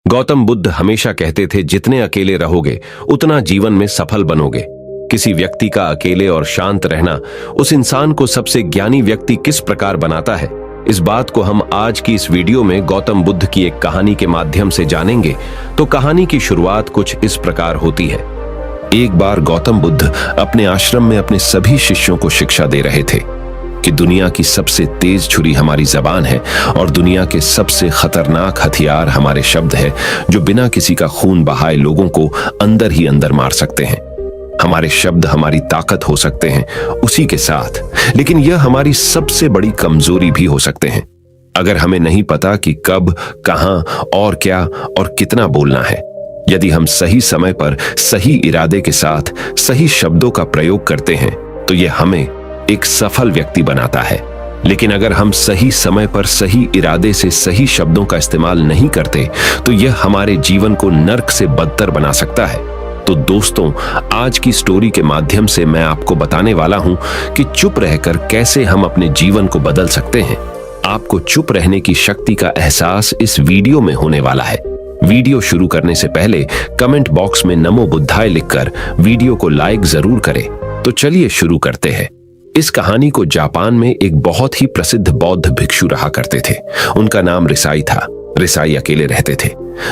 गौतम बुद्ध हमेशा कहते थे, जितने अकेले रहोगे उतना जीवन में सफल बनोगे। किसी व्यक्ति का अकेले और शांत रहना उस इंसान को सबसे ज्ञानी व्यक्ति किस प्रकार बनाता है, इस बात को हम आज की इस वीडियो में गौतम बुद्ध की एक कहानी के माध्यम से जानेंगे। तो कहानी की शुरुआत कुछ इस प्रकार होती है। एक बार गौतम बुद्ध अपने आश्रम में अपने सभी शिष्यों को शिक्षा दे रहे थे कि दुनिया की सबसे तेज छुरी हमारी जबान है और दुनिया के सबसे खतरनाक हथियार हमारे शब्द है, जो बिना किसी का खून बहाए लोगों को अंदर ही अंदर मार सकते हैं। हमारे शब्द हमारी ताकत हो सकते हैं उसी के साथ, लेकिन यह हमारी सबसे बड़ी कमजोरी भी हो सकते हैं अगर हमें नहीं पता कि कब, कहां और क्या और कितना बोलना है। यदि हम सही समय पर सही इरादे के साथ सही शब्दों का प्रयोग करते हैं तो यह हमें एक सफल व्यक्ति बनाता है। लेकिन अगर हम सही समय पर सही इरादे से सही शब्दों का इस्तेमाल नहीं करते तो यह हमारे जीवन को नर्क से बदतर बना सकता है। तो दोस्तों, आज की स्टोरी के माध्यम से मैं आपको बताने वाला हूं कि चुप रहकर कैसे हम अपने जीवन को बदल सकते हैं। आपको चुप रहने की शक्ति का एहसास इस वीडियो में होने वाला है। वीडियो शुरू करने से पहले कमेंट बॉक्स में नमो बुद्धाय लिखकर वीडियो को लाइक जरूर करें। तो चलिए शुरू करते हैं। इस कहानी को जापान में एक बहुत ही प्रसिद्ध बौद्ध भिक्षु रहा करते थे। उनका नाम रिसाई था। रिसाई अकेले रहते थे।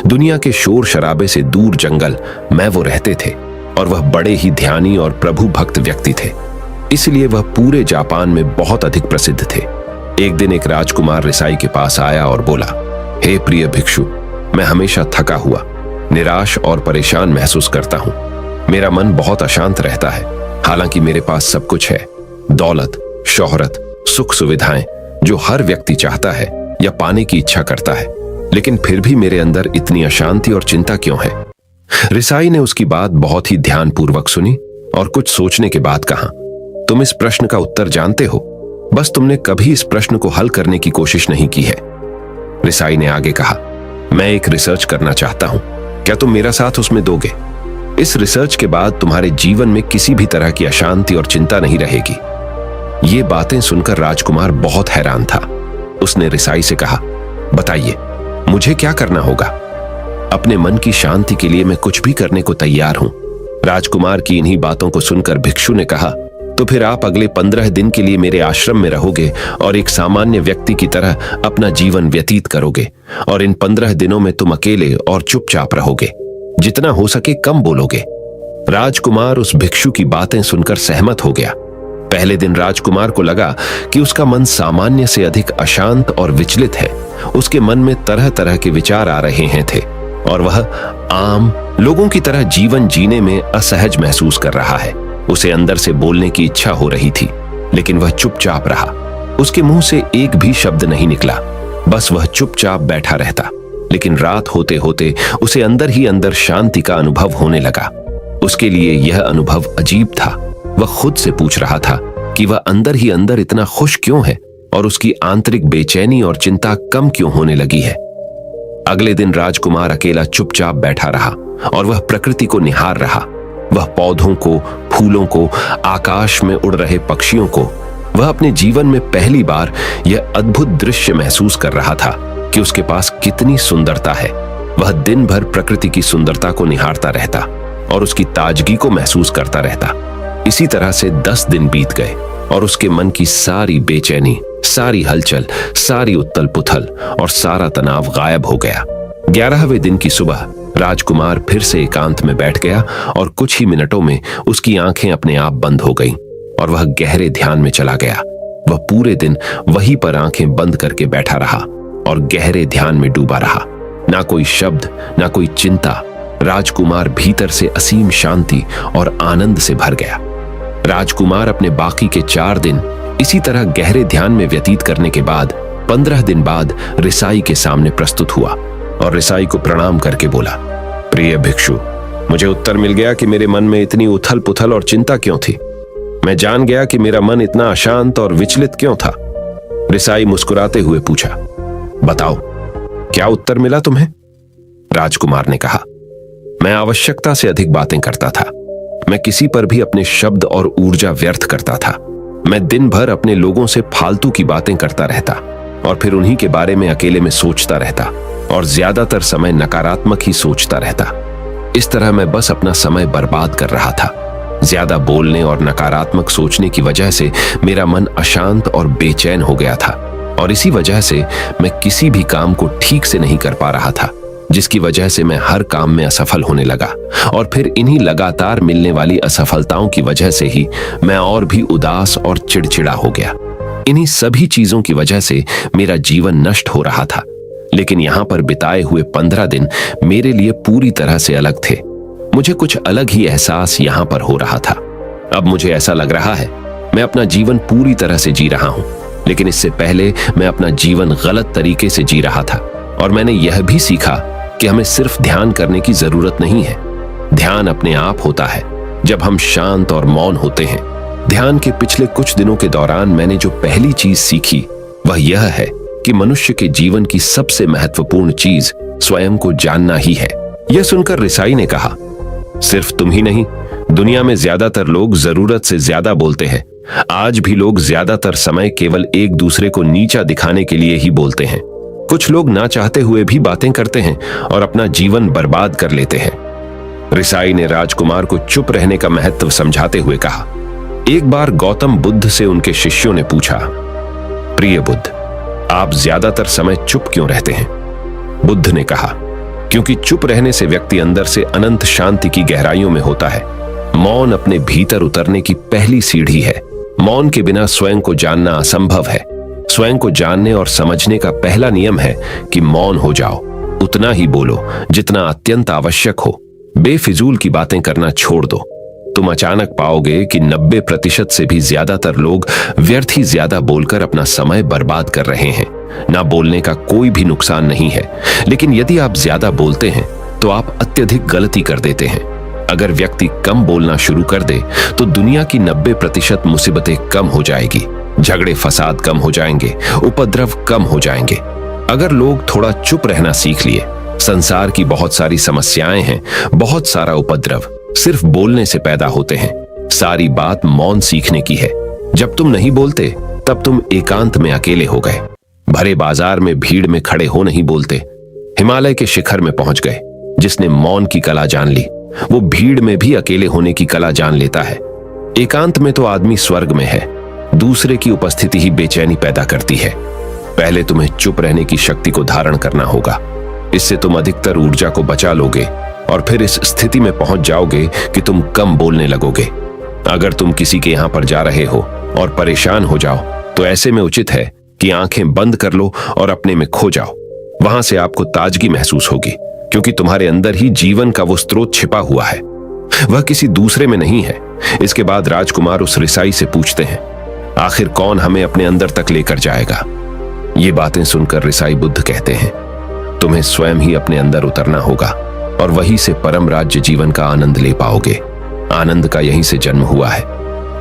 दुनिया के शोर शराबे से दूर जंगल में वो रहते थे और वह बड़े ही ध्यानी और प्रभु भक्त व्यक्ति थे। इसलिए वह पूरे जापान में बहुत अधिक प्रसिद्ध थे। एक दिन एक राजकुमार रिसाई के पास आया और बोला, हे प्रिय भिक्षु, मैं हमेशा थका हुआ, निराश और परेशान महसूस करता हूँ। मेरा मन बहुत अशांत रहता है। हालांकि मेरे पास सब कुछ है, दौलत, शोहरत, सुख सुविधाएं जो हर व्यक्ति चाहता है या पाने की इच्छा करता है, लेकिन फिर भी मेरे अंदर इतनी अशांति और चिंता क्यों है? रिसाई ने उसकी बात बहुत ही ध्यानपूर्वक सुनी और कुछ सोचने के बाद कहा, तुम इस प्रश्न का उत्तर जानते हो, बस तुमने कभी इस प्रश्न को हल करने की कोशिश नहीं की है। रिसाई ने आगे कहा, मैं एक रिसर्च करना चाहता हूं, क्या तुम मेरा साथ उसमें दोगे? इस रिसर्च के बाद तुम्हारे जीवन में किसी भी तरह की अशांति और चिंता नहीं रहेगी। ये बातें सुनकर राजकुमार बहुत हैरान था। उसने रिसाई से कहा, बताइए, मुझे क्या करना होगा? अपने मन की शांति के लिए मैं कुछ भी करने को तैयार हूं। राजकुमार की इन्हीं बातों को सुनकर भिक्षु ने कहा, तो फिर आप अगले 15 दिन के लिए मेरे आश्रम में रहोगे और एक सामान्य व्यक्ति की तरह अपना जीवन व्यतीत करोगे। और इन 15 दिनों में तुम अकेले और चुपचाप रहोगे, जितना हो सके कम बोलोगे। राजकुमार उस भिक्षु की बातें सुनकर सहमत हो गया। पहले दिन राजकुमार को लगा कि उसका मन सामान्य से अधिक अशांत और विचलित है। उसके मन में तरह तरह के विचार आ रहे हैं थे और वह आम लोगों की तरह जीवन जीने में असहज महसूस कर रहा है। उसे अंदर से बोलने की इच्छा हो रही थी, लेकिन वह चुपचाप रहा। उसके मुंह से एक भी शब्द नहीं निकला, बस वह चुपचाप बैठा रहता। लेकिन रात होते होते उसे अंदर ही अंदर शांति का अनुभव होने लगा। उसके लिए यह अनुभव अजीब था। वह खुद से पूछ रहा था कि वह अंदर ही अंदर इतना खुश क्यों है और उसकी आंतरिक बेचैनी और चिंता कम क्यों होने लगी है। अगले दिन राजकुमार अकेला चुपचाप बैठा रहा और वह प्रकृति को निहार रहा। वह पौधों को, फूलों को, आकाश में उड़ रहे पक्षियों को, वह अपने जीवन में पहली बार यह अद्भुत दृश्य महसूस कर रहा था कि उसके पास कितनी सुंदरता है। वह दिन भर प्रकृति की सुंदरता को निहारता रहता और उसकी ताजगी को महसूस करता रहता। इसी तरह से 10 दिन बीत गए और उसके मन की सारी बेचैनी, सारी हलचल, सारी उथल पुथल और सारा तनाव गायब हो गया। 11वें दिन की सुबह राजकुमार फिर से एकांत में बैठ गया और कुछ ही मिनटों में उसकी आंखें अपने आप बंद हो गईं और वह गहरे ध्यान में चला गया। वह पूरे दिन वहीं पर आंखें बंद करके बैठा रहा और गहरे ध्यान में डूबा रहा। ना कोई शब्द, ना कोई चिंता। राजकुमार भीतर से असीम शांति और आनंद से भर गया। राजकुमार अपने बाकी के 4 दिन इसी तरह गहरे ध्यान में व्यतीत करने के बाद 15 दिन बाद रिसाई के सामने प्रस्तुत हुआ और रिसाई को प्रणाम करके बोला, प्रिय भिक्षु, मुझे उत्तर मिल गया कि मेरे मन में इतनी उथल पुथल और चिंता क्यों थी। मैं जान गया कि मेरा मन इतना अशांत और विचलित क्यों था। रिसाई मुस्कुराते हुए पूछा, बताओ, क्या उत्तर मिला तुम्हें? राजकुमार ने कहा, मैं आवश्यकता से अधिक बातें करता था। मैं किसी पर भी अपने शब्द और ऊर्जा व्यर्थ करता था। मैं दिन भर अपने लोगों से फालतू की बातें करता रहता और फिर उन्हीं के बारे में अकेले में सोचता रहता और ज्यादातर समय नकारात्मक ही सोचता रहता। इस तरह मैं बस अपना समय बर्बाद कर रहा था। ज्यादा बोलने और नकारात्मक सोचने की वजह से मेरा मन अशांत और बेचैन हो गया था और इसी वजह से मैं किसी भी काम को ठीक से नहीं कर पा रहा था, जिसकी वजह से मैं हर काम में असफल होने लगा और फिर इन्हीं लगातार मिलने वाली असफलताओं की वजह से ही मैं और भी उदास और चिड़चिड़ा हो गया। इन्हीं सभी चीजों की वजह से मेरा जीवन नष्ट हो रहा था। लेकिन यहाँ पर बिताए हुए 15 दिन मेरे लिए पूरी तरह से अलग थे। मुझे कुछ अलग ही एहसास यहाँ पर हो रहा था। अब मुझे ऐसा लग रहा है मैं अपना जीवन पूरी तरह से जी रहा हूँ, लेकिन इससे पहले मैं अपना जीवन गलत तरीके से जी रहा था। और मैंने यह भी सीखा कि हमें सिर्फ ध्यान करने की जरूरत नहीं है। ध्यान अपने आप होता है जब हम शांत और मौन होते हैं। ध्यान के पिछले कुछ दिनों के दौरान मैंने जो पहली चीज सीखी वह यह है कि मनुष्य के जीवन की सबसे महत्वपूर्ण चीज स्वयं को जानना ही है। यह सुनकर रिसाई ने कहा, सिर्फ तुम ही नहीं, दुनिया में ज्यादातर लोग जरूरत से ज्यादा बोलते हैं। आज भी लोग ज्यादातर समय केवल एक दूसरे को नीचा दिखाने के लिए ही बोलते हैं। कुछ लोग ना चाहते हुए भी बातें करते हैं और अपना जीवन बर्बाद कर लेते हैं। रिसाई ने राजकुमार को चुप रहने का महत्व समझाते हुए कहा। एक बार गौतम बुद्ध से उनके शिष्यों ने पूछा, प्रिय बुद्ध, आप ज्यादातर समय चुप क्यों रहते हैं? बुद्ध ने कहा, क्योंकि चुप रहने से व्यक्ति अंदर से अनंत शांति की गहराइयों में होता है। मौन अपने भीतर उतरने की पहली सीढ़ी है। मौन के बिना स्वयं को जानना असंभव है। स्वयं को जानने और समझने का पहला नियम है कि मौन हो जाओ। उतना ही बोलो जितना अत्यंत आवश्यक हो। बेफिजूल की बातें करना छोड़ दो। तुम अचानक पाओगे कि 90% से भी ज्यादातर लोग व्यर्थ ही ज्यादा बोलकर अपना समय बर्बाद कर रहे हैं। ना बोलने का कोई भी नुकसान नहीं है, लेकिन यदि आप ज्यादा बोलते हैं तो आप अत्यधिक गलती कर देते हैं। अगर व्यक्ति कम बोलना शुरू कर दे तो दुनिया की 90% मुसीबतें कम हो जाएगी, झगड़े फसाद कम हो जाएंगे, उपद्रव कम हो जाएंगे। अगर लोग थोड़ा चुप रहना सीख लिए, संसार की बहुत सारी समस्याएं हैं, बहुत सारा उपद्रव सिर्फ बोलने से पैदा होते हैं। सारी बात मौन सीखने की है। जब तुम नहीं बोलते तब तुम एकांत में अकेले हो गए। भरे बाजार में भीड़ में खड़े हो नहीं बोलते। हिमालय के शिखर में पहुंच गए। जिसने मौन की कला जान ली वो भीड़ में भी अकेले होने की कला जान लेता है। एकांत में तो आदमी स्वर्ग में है। दूसरे की उपस्थिति ही बेचैनी पैदा करती है। पहले तुम्हें चुप रहने की शक्ति को धारण करना होगा। इससे तुम अधिकतर ऊर्जा को बचा लोगे और फिर इस स्थिति में पहुंच जाओगे कि तुम कम बोलने लगोगे। अगर तुम किसी के यहां पर जा रहे हो और परेशान हो जाओ तो ऐसे में उचित है कि आंखें बंद कर लो और अपने में खो जाओ। वहां से आपको ताजगी महसूस होगी, क्योंकि तुम्हारे अंदर ही जीवन का वो स्रोत छिपा हुआ है, वह किसी दूसरे में नहीं है। इसके बाद राजकुमार उस रिसाई से पूछते हैं, आखिर कौन हमें अपने अंदर तक लेकर जाएगा? ये बातें सुनकर रिसाई बुद्ध कहते हैं, तुम्हें स्वयं ही अपने अंदर उतरना होगा और वहीं से परम राज्य जीवन का आनंद ले पाओगे। आनंद का यहीं से जन्म हुआ है।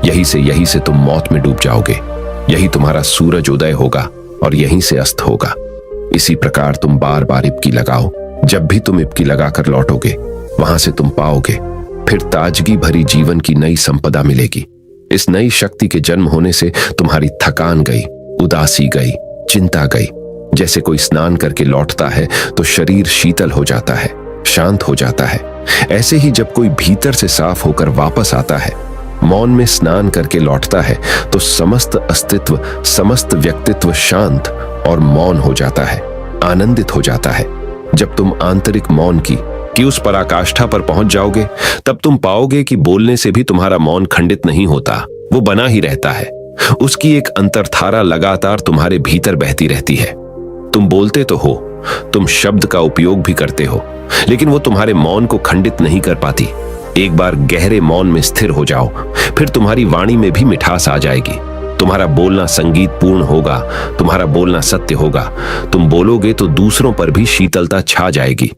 यहीं से तुम मौत में डूब जाओगे। यही तुम्हारा सूरज उदय होगा और यहीं से अस्त होगा। इसी प्रकार तुम बार बार इबकी लगाओ। जब भी तुम इबकी लगाकर लौटोगे वहां से तुम पाओगे फिर ताजगी भरी जीवन की नई संपदा मिलेगी। इस नई शक्ति के जन्म होने से तुम्हारी थकान गई, उदासी गई, चिंता गई। जैसे कोई स्नान करके लौटता है तो शरीर शीतल हो जाता है, शांत हो जाता है। ऐसे ही जब कोई भीतर से साफ होकर वापस आता है, मौन में स्नान करके लौटता है, तो समस्त अस्तित्व, समस्त व्यक्तित्व शांत और मौन हो जाता है, आनंदित हो जाता है। जब तुम आंतरिक मौन की उस पराकाष्ठा पर पहुंच जाओगे तब तुम पाओगे कि बोलने से भी तुम्हारा मौन खंडित नहीं होता, वो बना ही रहता है। उसकी एक अंतर्धारा लगातार तुम्हारे भीतर बहती रहती है। तुम बोलते तो हो, तुम शब्द का उपयोग भी करते हो, लेकिन वो तुम्हारे मौन को खंडित नहीं कर पाती। एक बार गहरे मौन में स्थिर हो जाओ, फिर तुम्हारी वाणी में भी मिठास आ जाएगी। तुम्हारा बोलना संगीत पूर्ण होगा, तुम्हारा बोलना सत्य होगा। तुम बोलोगे तो दूसरों पर भी शीतलता छा जाएगी।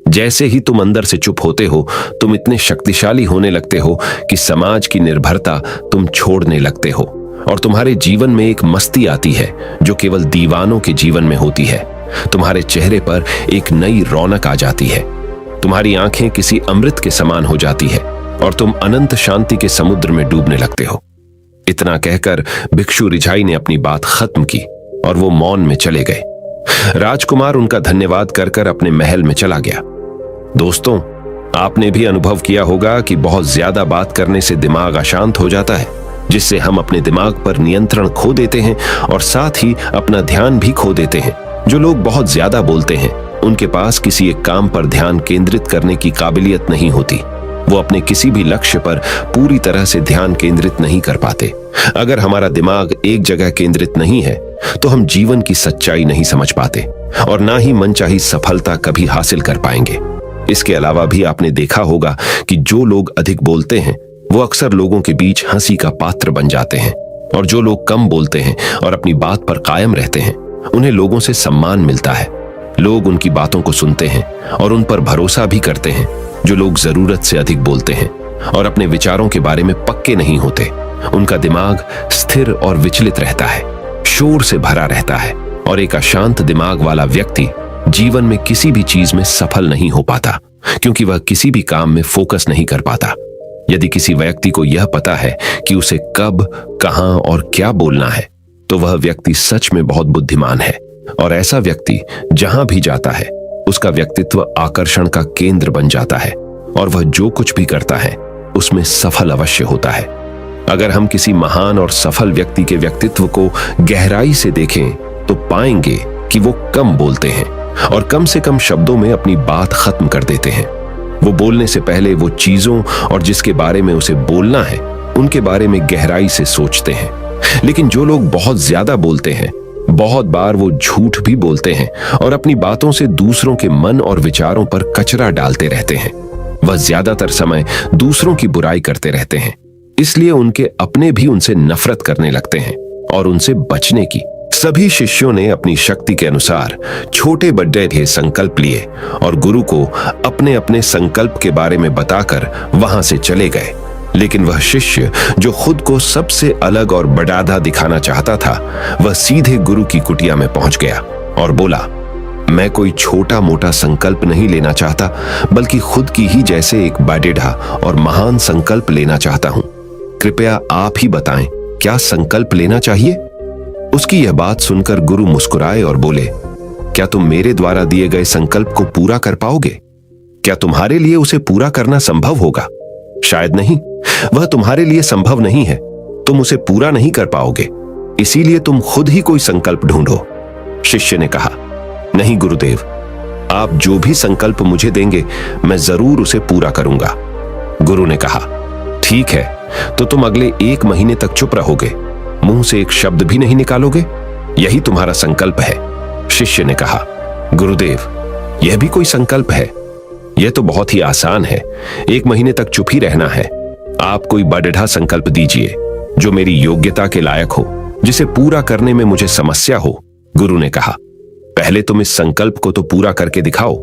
जैसे ही तुम अंदर से चुप होते हो, तुम इतने शक्तिशाली होने लगते हो कि समाज की निर्भरता तुम छोड़ने लगते हो और तुम्हारे जीवन में एक मस्ती आती है जो केवल दीवानों के जीवन में होती है। तुम्हारे चेहरे पर एक नई रौनक आ जाती है। तुम्हारी आंखें किसी अमृत के समान हो जाती है और तुम अनंत शांति के समुद्र में डूबने लगते हो। इतना कहकर भिक्षु रिझाई ने अपनी बात खत्म की। और वो मौन में चले गए। राजकुमार उनका धन्यवाद कर कर अपने महल में चला गया। दोस्तों, आपने भी अनुभव किया होगा कि बहुत ज्यादा बात करने से दिमाग अशांत हो जाता है, जिससे हम अपने दिमाग पर नियंत्रण खो देते हैं और साथ ही अपना ध्यान भी खो देते हैं। जो लोग बहुत ज्यादा बोलते हैं उनके पास किसी एक काम पर ध्यान केंद्रित करने की काबिलियत नहीं होती। वो अपने किसी भी लक्ष्य पर पूरी तरह से ध्यान केंद्रित नहीं कर पाते। अगर हमारा दिमाग एक जगह केंद्रित नहीं है तो हम जीवन की सच्चाई नहीं समझ पाते और ना ही मनचाही सफलता कभी हासिल कर पाएंगे। इसके अलावा भी आपने देखा होगा कि जो लोग अधिक बोलते हैं वो अक्सर लोगों के बीच हंसी का पात्र बन जाते हैं, और जो लोग कम बोलते हैं और अपनी बात पर कायम रहते हैं उन्हें लोगों से सम्मान मिलता है। लोग उनकी बातों को सुनते हैं और उन पर भरोसा भी करते हैं। जो लोग जरूरत से अधिक बोलते हैं और अपने विचारों के बारे में पक्के नहीं होते, उनका दिमाग स्थिर और विचलित रहता है, शोर से भरा रहता है, और एक अशांत दिमाग वाला व्यक्ति जीवन में किसी भी चीज में सफल नहीं हो पाता, क्योंकि वह किसी भी काम में फोकस नहीं कर पाता। यदि किसी व्यक्ति को यह पता है कि उसे कब, कहां और क्या बोलना है, तो वह व्यक्ति सच में बहुत बुद्धिमान है, और ऐसा व्यक्ति जहां भी जाता है उसका व्यक्तित्व आकर्षण का केंद्र बन जाता है और वह जो कुछ भी करता है उसमें सफल अवश्य होता है। अगर हम किसी महान और सफल व्यक्ति के व्यक्तित्व को गहराई से देखें तो पाएंगे कि वो कम बोलते हैं और कम से कम शब्दों में अपनी बात खत्म कर देते हैं। वो बोलने से पहले वो चीजों और जिसके बारे में उसे बोलना है उनके बारे में गहराई से सोचते हैं। लेकिन जो लोग बहुत ज्यादा बोलते हैं, बहुत बार वो झूठ भी बोलते हैं और अपनी बातों से दूसरों के मन और विचारों पर कचरा डालते रहते हैं। वह ज्यादातर समय दूसरों की बुराई करते रहते हैं, इसलिए उनके अपने भी उनसे नफरत करने लगते हैं और उनसे बचने की। सभी शिष्यों ने अपनी शक्ति के अनुसार छोटे बड़े संकल्प लिए और गुरु को अपने अपने संकल्प के बारे में बताकर वहां से चले गए। लेकिन वह शिष्य जो खुद को सबसे अलग और बड़ादा दिखाना चाहता था, वह सीधे गुरु की कुटिया में पहुंच गया और बोला, मैं कोई छोटा मोटा संकल्प नहीं लेना चाहता, बल्कि खुद की ही जैसे एक बड़ेढ़ा और महान संकल्प लेना चाहता हूं। कृपया आप ही बताएं, क्या संकल्प लेना चाहिए? उसकी यह बात सुनकर गुरु मुस्कुराए और बोले, क्या तुम मेरे द्वारा दिए गए संकल्प को पूरा कर पाओगे? क्या तुम्हारे लिए उसे पूरा करना संभव होगा? शायद नहीं, वह तुम्हारे लिए संभव नहीं है। तुम उसे पूरा नहीं कर पाओगे, इसीलिए तुम खुद ही कोई संकल्प ढूंढो। शिष्य ने कहा, नहीं गुरुदेव, आप जो भी संकल्प मुझे देंगे मैं जरूर उसे पूरा करूंगा। गुरु ने कहा, ठीक है, तो तुम अगले 1 महीने तक चुप रहोगे, मुंह से एक शब्द भी नहीं निकालोगे, यही तुम्हारा संकल्प है। शिष्य ने कहा, गुरुदेव, यह भी कोई संकल्प है? यह तो बहुत ही आसान है, 1 महीने तक चुप ही रहना है। आप कोई बड़ेढ़ा संकल्प दीजिए जो मेरी योग्यता के लायक हो, जिसे पूरा करने में मुझे समस्या हो। गुरु ने कहा, पहले तुम इस संकल्प को तो पूरा करके दिखाओ।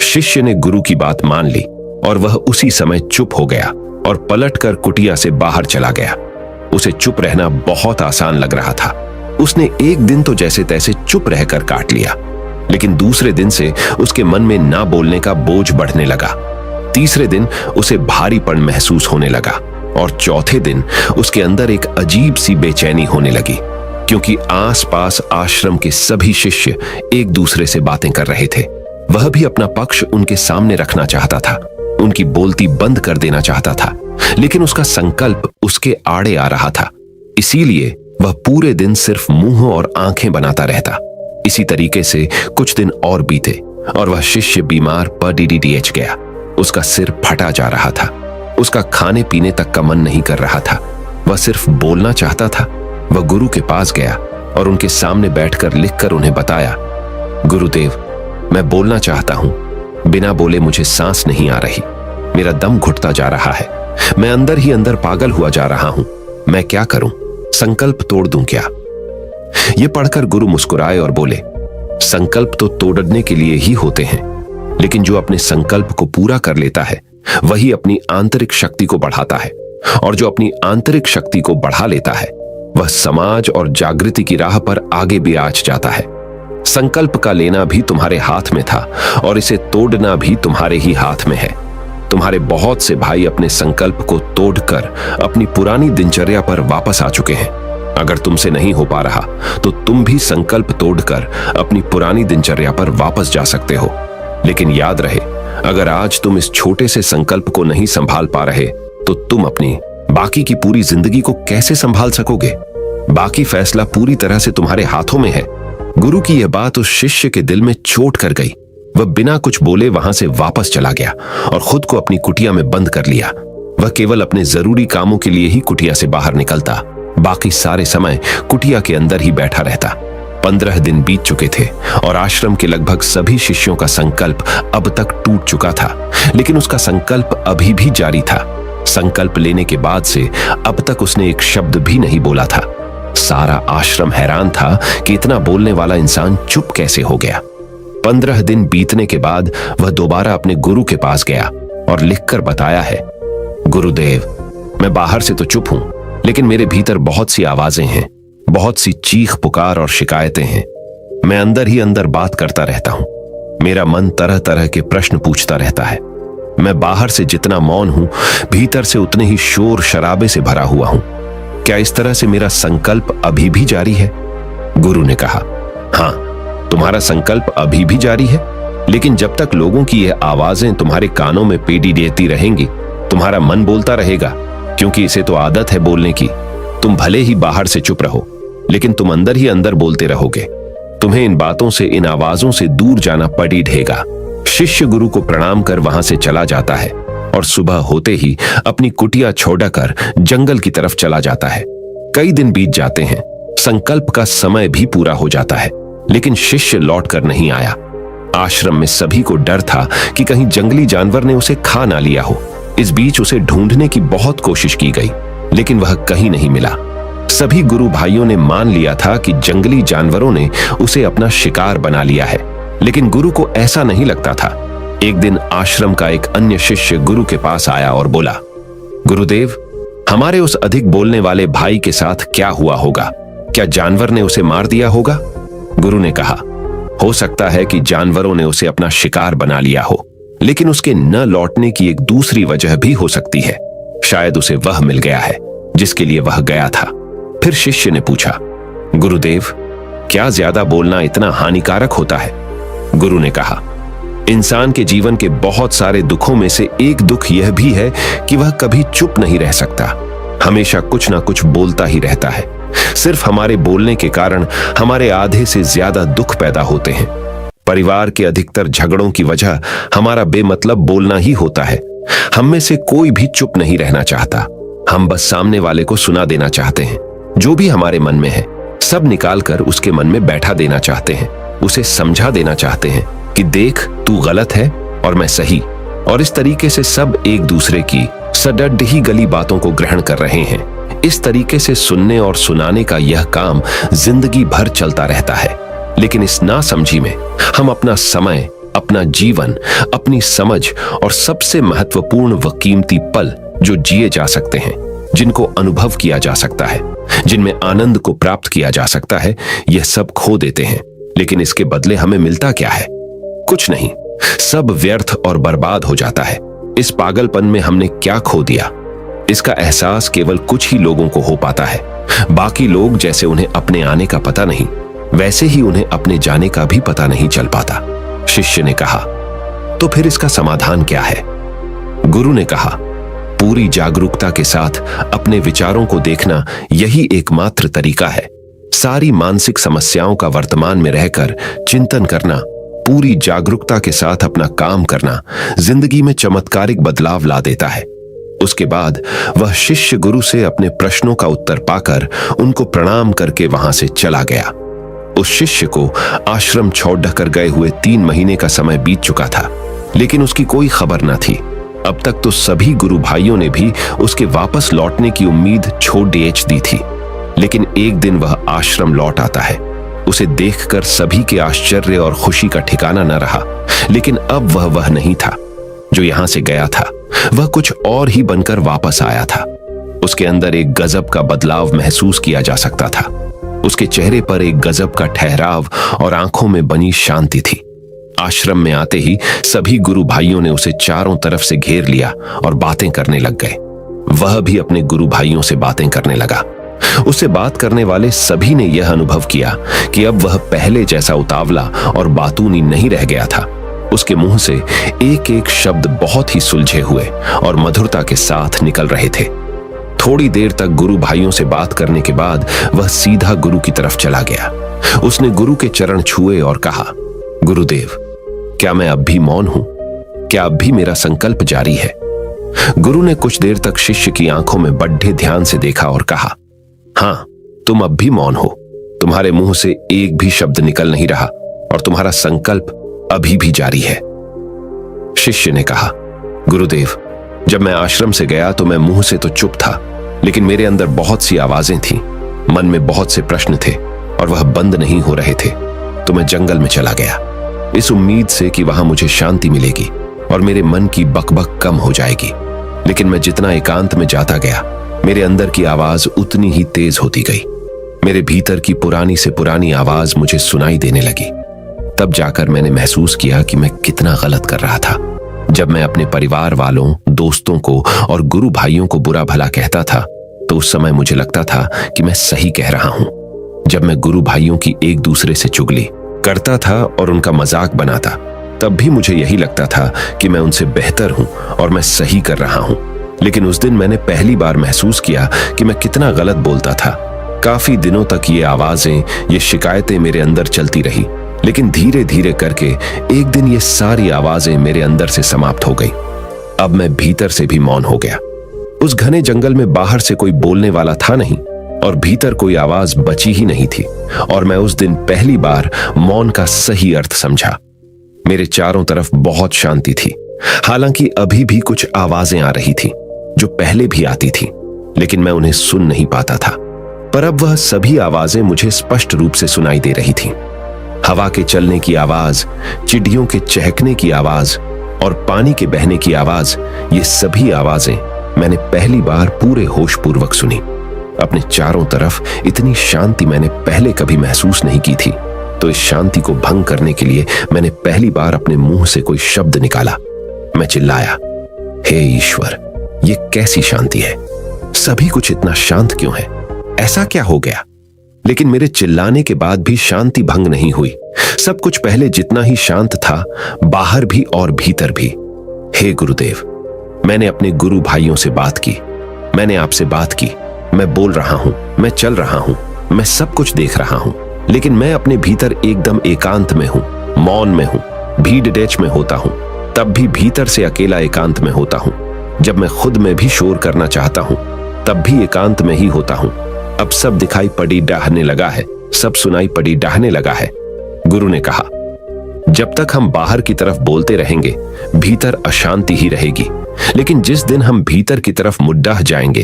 शिष्य ने गुरु की बात मान ली और वह उसी समय चुप हो गया और पलटकर कुटिया से बाहर चला गया। उसे चुप रहना बहुत आसान लग रहा था। उसने एक दिन तो जैसे तैसे चुप रहकर काट लिया, लेकिन दूसरे दिन से उसके मन में ना बोलने का बोझ बढ़ने लगा। तीसरे दिन उसे भारीपन महसूस होने लगा और चौथे दिन उसके अंदर एक अजीब सी बेचैनी होने लगी, क्योंकि आसपास आश्रम के सभी शिष्य एक दूसरे से बातें कर रहे थे। वह भी अपना पक्ष उनके सामने रखना चाहता था, उनकी बोलती बंद कर देना चाहता था, लेकिन उसका संकल्प उसके आड़े आ रहा था। इसीलिए वह पूरे दिन सिर्फ मुंह और आंखें बनाता रहता। इसी तरीके से कुछ दिन और बीते और वह शिष्य बीमार DDDH गया। उसका सिर फटा जा रहा था, उसका खाने पीने तक का मन नहीं कर रहा था, वह सिर्फ बोलना चाहता था। वह गुरु के पास गया और उनके सामने बैठकर लिखकर उन्हें बताया, गुरुदेव, मैं बोलना चाहता हूं, बिना बोले मुझे सांस नहीं आ रही, मेरा दम घुटता जा रहा है, मैं अंदर ही अंदर पागल हुआ जा रहा हूं, मैं क्या करूं? संकल्प तोड़ दूं क्या? यह पढ़कर गुरु मुस्कुराए और बोले, संकल्प तो तोड़ने के लिए ही होते हैं, लेकिन जो अपने संकल्प को पूरा कर लेता है वही अपनी आंतरिक शक्ति को बढ़ाता है, और जो अपनी आंतरिक शक्ति को बढ़ा लेता है वह समाज और जागृति की राह पर आगे भी आज जाता है। संकल्प का लेना भी तुम्हारे हाथ में था और इसे तोड़ना भी तुम्हारे ही हाथ में है। तुम्हारे बहुत से भाई अपने संकल्प को तोड़कर अपनी पुरानी दिनचर्या पर वापस आ चुके हैं। अगर तुमसे नहीं हो पा रहा तो तुम भी संकल्प तोड़कर अपनी पुरानी दिनचर्या पर वापस जा सकते हो। लेकिन याद रहे, अगर आज तुम इस छोटे से संकल्प को नहीं संभाल पा रहे तो तुम अपनी बाकी की पूरी जिंदगी को कैसे संभाल सकोगे? बाकी फैसला पूरी तरह से तुम्हारे हाथों में है। गुरु की यह बात उस शिष्य के दिल में चोट कर गई। वह बिना कुछ बोले वहां से वापस चला गया और खुद को अपनी कुटिया में बंद कर लिया। वह केवल अपने जरूरी कामों के लिए ही कुटिया से बाहर निकलता, बाकी सारे समय कुटिया के अंदर ही बैठा रहता। 15 दिन बीत चुके थे और आश्रम के लगभग सभी शिष्यों का संकल्प अब तक टूट चुका था, लेकिन उसका संकल्प अभी भी जारी था। संकल्प लेने के बाद से अब तक उसने एक शब्द भी नहीं बोला था। सारा आश्रम हैरान था कि इतना बोलने वाला इंसान चुप कैसे हो गया। 15 दिन बीतने के बाद वह दोबारा अपने गुरु के पास गया और लिखकर बताया है, गुरुदेव, मैं बाहर से तो चुप हूं, लेकिन मेरे भीतर बहुत सी आवाजें हैं, बहुत सी चीख पुकार और शिकायतें हैं। मैं अंदर ही अंदर बात करता रहता हूं। मेरा मन तरह तरह के प्रश्न पूछता रहता है। मैं बाहर से जितना मौन हूं, भीतर से उतने ही शोर शराबे से भरा हुआ हूं। क्या इस तरह से मेरा संकल्प अभी भी जारी है? गुरु ने कहा, हाँ, तुम्हारा संकल्प अभी भी जारी है, लेकिन जब तक लोगों की यह आवाजें तुम्हारे कानों में पेटी देती रहेंगी, तुम्हारा मन बोलता रहेगा, क्योंकि इसे तो आदत है बोलने की। तुम भले ही बाहर से चुप रहो, लेकिन तुम अंदर ही अंदर बोलते रहोगे। तुम्हें इन बातों से, इन आवाजों से दूर जाना पड़ी ढेगा। शिष्य गुरु को प्रणाम कर वहां से चला जाता है और सुबह होते ही अपनी कुटिया छोड़कर जंगल की तरफ चला जाता है। कई दिन बीत जाते हैं, संकल्प का समय भी पूरा हो जाता है, लेकिन शिष्य लौट कर नहीं आया। आश्रम में सभी को डर था कि कहीं जंगली जानवर ने उसे खा ना लिया हो। इस बीच उसे ढूंढने की बहुत कोशिश की गई, लेकिन वह कहीं नहीं मिला। सभी गुरु भाइयों ने मान लिया था कि जंगली जानवरों ने उसे अपना शिकार बना लिया है, लेकिन गुरु को ऐसा नहीं लगता था। एक दिन आश्रम का एक अन्य शिष्य गुरु के पास आया और बोला, गुरुदेव, हमारे उस अधिक बोलने वाले भाई के साथ क्या हुआ होगा? क्या जानवर ने उसे मार दिया होगा? गुरु ने कहा, हो सकता है कि जानवरों ने उसे अपना शिकार बना लिया हो, लेकिन उसके न लौटने की एक दूसरी वजह भी हो सकती है। शायद उसे वह मिल गया है जिसके लिए वह गया था। फिर शिष्य ने पूछा, गुरुदेव, क्या ज्यादा बोलना इतना हानिकारक होता है? गुरु ने कहा, इंसान के जीवन के बहुत सारे दुखों में से एक दुख यह भी है कि वह कभी चुप नहीं रह सकता, हमेशा कुछ ना कुछ बोलता ही रहता है। सिर्फ हमारे बोलने के कारण हमारे आधे से ज्यादा दुख पैदा होते हैं। परिवार के अधिकतर झगड़ों की वजह हमारा बेमतलब बोलना ही होता है। हम में से कोई भी चुप नहीं रहना चाहता। हम बस सामने वाले को सुना देना चाहते हैं। जो भी हमारे मन में है सब निकालकर उसके मन में बैठा देना चाहते हैं। उसे समझा देना चाहते हैं कि देख, तू गलत है और मैं सही। और इस तरीके से सब एक दूसरे की सडड ही गली बातों को ग्रहण कर रहे हैं। इस तरीके से सुनने और सुनाने का यह काम जिंदगी भर चलता रहता है। लेकिन इस नासमझी में हम अपना समय, अपना जीवन, अपनी समझ और सबसे महत्वपूर्ण व कीमती पल जो जिए जा सकते हैं, जिनको अनुभव किया जा सकता है, जिनमें आनंद को प्राप्त किया जा सकता है, यह सब खो देते हैं। लेकिन इसके बदले हमें मिलता क्या है? कुछ नहीं। सब व्यर्थ और बर्बाद हो जाता है। इस पागलपन में हमने क्या खो दिया? इसका एहसास केवल कुछ ही लोगों को हो पाता है। बाकी लोग जैसे उन्हें अपने आने का पता नहीं, वैसे ही उन्हें अपने जाने का भी पता नहीं चल पाता। शिष्य ने कहा, तो फिर इसका समाधान क्या है? गुरु ने कहा, पूरी जागरूकता के साथ अपने विचारों को देखना यही एकमात्र तरीका है। सारी मानसिक समस्याओं का वर्तमान में रहकर चिंतन करना, पूरी जागरूकता के साथ अपना काम करना जिंदगी में चमत्कारिक बदलाव ला देता है। उसके बाद वह शिष्य गुरु से अपने प्रश्नों का उत्तर पाकर उनको प्रणाम करके वहां से चला गया। उस शिष्य को आश्रम छोड़ कर गए हुए 3 महीने का समय बीत चुका था, लेकिन उसकी कोई खबर न थी। अब तक तो सभी गुरु भाइयों ने भी उसके वापस लौटने की उम्मीद छोड़ दी थी। लेकिन एक दिन वह आश्रम लौट आता है। उसे देखकर सभी के आश्चर्य और खुशी का ठिकाना न रहा। लेकिन अब वह नहीं था जो यहां से गया था, वह कुछ और ही बनकर वापस आया था। उसके अंदर एक गजब का बदलाव महसूस किया जा सकता था। उसके चेहरे पर एक गजब का ठहराव और आंखों में बनी शांति थी। आश्रम में आते ही सभी गुरु भाइयों ने उसे चारों तरफ से घेर लिया और बातें करने लग गए। वह भी अपने गुरु भाइयों से बातें करने लगा। उससे बात करने वाले सभी ने यह अनुभव किया कि अब वह पहले जैसा उतावला और बातूनी नहीं रह गया था। उसके मुंह से एक एक शब्द बहुत ही सुलझे हुए और मधुरता के साथ निकल रहे थे। थोड़ी देर तक गुरु भाइयों से बात करने के बाद वह सीधा गुरु की तरफ चला गया। उसने गुरु के चरण छुए और कहा, गुरुदेव, क्या मैं अब भी मौन हूं? क्या अब भी मेरा संकल्प जारी है? गुरु ने कुछ देर तक शिष्य की आंखों में बड्ढे ध्यान से देखा और कहा, हां, तुम अब भी मौन हो। तुम्हारे मुंह से एक भी शब्द निकल नहीं रहा और तुम्हारा संकल्प अभी भी जारी है। शिष्य ने कहा, गुरुदेव, जब मैं आश्रम से गया तो मैं मुंह से तो चुप था, लेकिन मेरे अंदर बहुत सी आवाजें थीं, मन में बहुत से प्रश्न थे और वह बंद नहीं हो रहे थे। तो मैं जंगल में चला गया, इस उम्मीद से कि वहां मुझे शांति मिलेगी और मेरे मन की बकबक कम हो जाएगी। लेकिन मैं जितना एकांत में जाता गया, मेरे अंदर की आवाज उतनी ही तेज होती गई। मेरे भीतर की पुरानी से पुरानी आवाज मुझे सुनाई देने लगी। तब जाकर मैंने महसूस किया कि मैं कितना गलत कर रहा था। जब मैं अपने परिवार वालों, दोस्तों को और गुरु भाइयों को बुरा भला कहता था, तो उस समय मुझे लगता था कि मैं सही कह रहा हूं। जब मैं गुरु भाइयों की एक दूसरे से चुगली करता था और उनका मजाक बनाता, तब भी मुझे यही लगता था कि मैं उनसे बेहतर हूं और मैं सही कर रहा हूं। लेकिन उस दिन मैंने पहली बार महसूस किया कि मैं कितना गलत बोलता था। काफी दिनों तक ये आवाजें, ये शिकायतें मेरे अंदर चलती रही, लेकिन धीरे धीरे करके एक दिन ये सारी आवाजें मेरे अंदर से समाप्त हो गई। अब मैं भीतर से भी मौन हो गया। उस घने जंगल में बाहर से कोई बोलने वाला था नहीं और भीतर कोई आवाज बची ही नहीं थी, और मैं उस दिन पहली बार मौन का सही अर्थ समझा। मेरे चारों तरफ बहुत शांति थी। हालांकि अभी भी कुछ आवाजें आ रही थी जो पहले भी आती थी, लेकिन मैं उन्हें सुन नहीं पाता था। पर अब वह सभी आवाजें मुझे स्पष्ट रूप से सुनाई दे रही थीं। हवा के चलने की आवाज, चिड़ियों के चहकने की आवाज और पानी के बहने की आवाज, ये सभी आवाजें मैंने पहली बार पूरे होशपूर्वक सुनी। अपने चारों तरफ इतनी शांति मैंने पहले कभी महसूस नहीं की थी। तो इस शांति को भंग करने के लिए मैंने पहली बार अपने मुंह से कोई शब्द निकाला। मैं चिल्लाया, हे ईश्वर, ये कैसी शांति है? सभी कुछ इतना शांत क्यों है? ऐसा क्या हो गया? लेकिन मेरे चिल्लाने के बाद भी शांति भंग नहीं हुई। सब कुछ पहले जितना ही शांत था, बाहर भी और भीतर भी। हे गुरुदेव, मैंने अपने गुरु भाइयों से बात की। मैंने आपसे बात की। मैं बोल रहा हूं, मैं चल रहा हूं, मैं सब कुछ देख रहा हूं, लेकिन मैं अपने भीतर एकदम एकांत में हूं, मौन में हूं, भीड़ डेच में होता हूं। तब भी भीतर से अकेला एकांत में होता हूं। जब मैं खुद में भी शोर करना चाहता हूं, तब भी एकांत में ही होता हूं। अब सब दिखाई पड़ी डाहने लगा है, सब सुनाई पड़ी डाहने लगा है। गुरु ने कहा, जब तक हम बाहर की तरफ बोलते रहेंगे, भीतर अशांति ही रहेगी। लेकिन जिस दिन हम भीतर की तरफ मुड्डाह जाएंगे,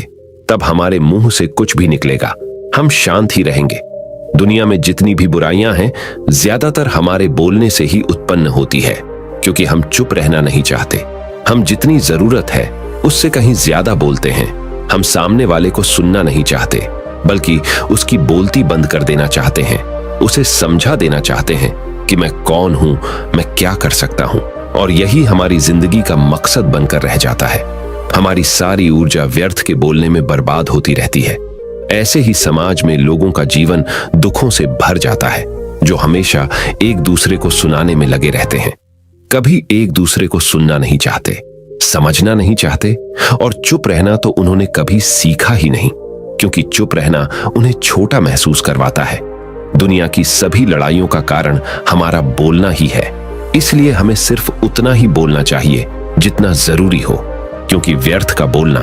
तब हमारे मुंह से कुछ भी निकलेगा, हम शांत ही रहेंगे। दुनिया में जितनी भी बुराइयां हैं, ज्यादातर हमारे बोलने से ही उत्पन्न होती है, क्योंकि हम चुप रहना नहीं चाहते। हम जितनी जरूरत है उससे कहीं ज्यादा बोलते हैं। हम सामने वाले को सुनना नहीं चाहते, बल्कि उसकी बोलती बंद कर देना चाहते हैं। उसे समझा देना चाहते हैं कि मैं कौन हूं, मैं क्या कर सकता हूं। और यही हमारी जिंदगी का मकसद बनकर रह जाता है। हमारी सारी ऊर्जा व्यर्थ के बोलने में बर्बाद होती रहती है। ऐसे ही समाज में लोगों का जीवन दुखों से भर जाता है, जो हमेशा एक दूसरे को सुनाने में लगे रहते हैं। कभी एक दूसरे को सुनना नहीं चाहते, समझना नहीं चाहते, और चुप रहना तो उन्होंने कभी सीखा ही नहीं, क्योंकि चुप रहना उन्हें छोटा महसूस करवाता है। दुनिया की सभी लड़ाइयों का कारण हमारा बोलना ही है। इसलिए हमें सिर्फ उतना ही बोलना चाहिए जितना जरूरी हो, क्योंकि व्यर्थ का बोलना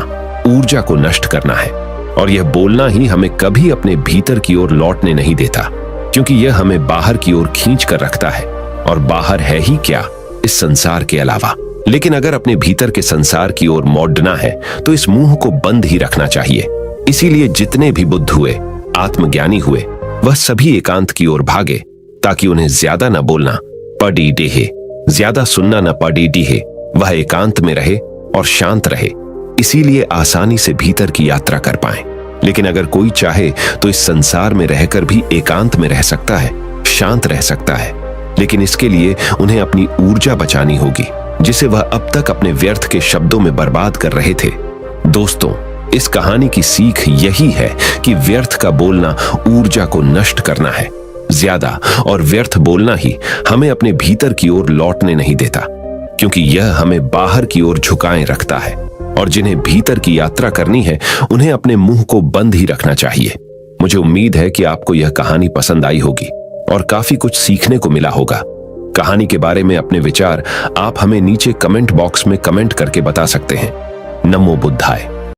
ऊर्जा को नष्ट करना है, और यह बोलना ही हमें कभी अपने भीतर की ओर लौटने नहीं देता, क्योंकि यह हमें बाहर की ओर खींच कर रखता है। और बाहर है ही क्या इस संसार के अलावा। लेकिन अगर अपने भीतर के संसार की ओर मोड़ना है, तो इस मुंह को बंद ही रखना चाहिए। इसीलिए जितने भी बुद्ध हुए, आत्मज्ञानी हुए, वह सभी एकांत की ओर भागे, ताकि उन्हें ज्यादा न बोलना पड़ी डेहे, ज्यादा सुनना न पड़ी डीहे। वह एकांत में रहे और शांत रहे, इसीलिए आसानी से भीतर की यात्रा कर पाए। लेकिन अगर कोई चाहे तो इस संसार में रहकर भी एकांत में रह सकता है, शांत रह सकता है। लेकिन इसके लिए उन्हें अपनी ऊर्जा बचानी होगी, जिसे वह अब तक अपने व्यर्थ के शब्दों में बर्बाद कर रहे थे। दोस्तों, इस कहानी की सीख यही है कि व्यर्थ का बोलना ऊर्जा को नष्ट करना है। ज्यादा और व्यर्थ बोलना ही हमें अपने भीतर की ओर लौटने नहीं देता, क्योंकि यह हमें बाहर की ओर झुकाए रखता है। और जिन्हें भीतर की यात्रा करनी है उन्हें अपने मुंह को बंद ही रखना चाहिए। मुझे उम्मीद है कि आपको यह कहानी पसंद आई होगी और काफी कुछ सीखने को मिला होगा। कहानी के बारे में अपने विचार आप हमें नीचे कमेंट बॉक्स में कमेंट करके बता सकते हैं। नमो बुद्धाय।